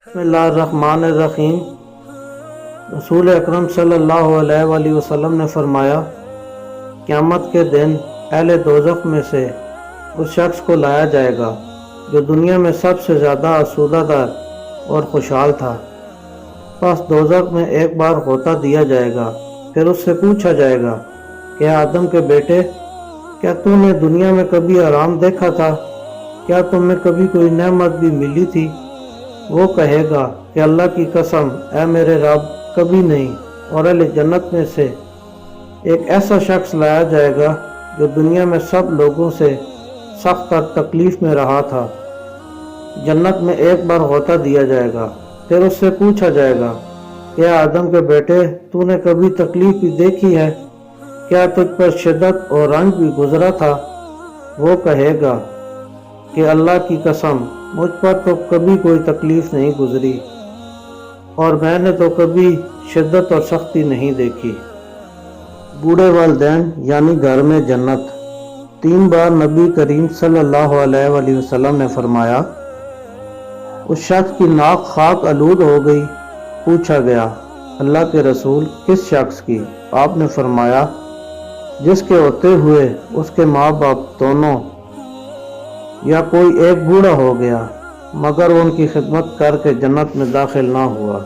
بسم اللہ الرحمن الرحیم۔ رسول اکرم صلی اللہ علیہ وآلہ وسلم نے فرمایا، قیامت کے دن اہل دوزخ میں سے اس شخص کو لایا جائے گا جو دنیا میں سب سے زیادہ آسودہ دار اور خوشحال تھا۔ پس دوزخ میں ایک بار غوطہ دیا جائے گا، پھر اس سے پوچھا جائے گا کہ آدم کے بیٹے، کیا تو نے دنیا میں کبھی آرام دیکھا تھا؟ کیا تمہیں کبھی کوئی نعمت بھی ملی تھی؟ وہ کہے گا کہ اللہ کی قسم اے میرے رب، کبھی نہیں۔ اور اہل جنت میں سے ایک ایسا شخص لایا جائے گا جو دنیا میں سب لوگوں سے سخت تر تکلیف میں رہا تھا۔ جنت میں ایک بار غوطہ دیا جائے گا، پھر اس سے پوچھا جائے گا کہ آدم کے بیٹے، تو نے کبھی تکلیف بھی دیکھی ہے؟ کیا تجھ پر شدت اور رنج بھی گزرا تھا؟ وہ کہے گا کہ اللہ کی قسم مجھ پر تو کبھی کوئی تکلیف نہیں گزری، اور میں نے تو کبھی شدت اور سختی نہیں دیکھی۔ بوڑھے والدین یعنی گھر میں جنت۔ 3 بار نبی کریم صلی اللہ علیہ وآلہ وسلم نے فرمایا، اس شخص کی ناک خاک آلود ہو گئی۔ پوچھا گیا، اللہ کے رسول، کس شخص کی؟ آپ نے فرمایا، جس کے ہوتے ہوئے اس کے ماں باپ دونوں یا کوئی ایک بوڑھا ہو گیا مگر وہ ان کی خدمت کر کے جنت میں داخل نہ ہوا۔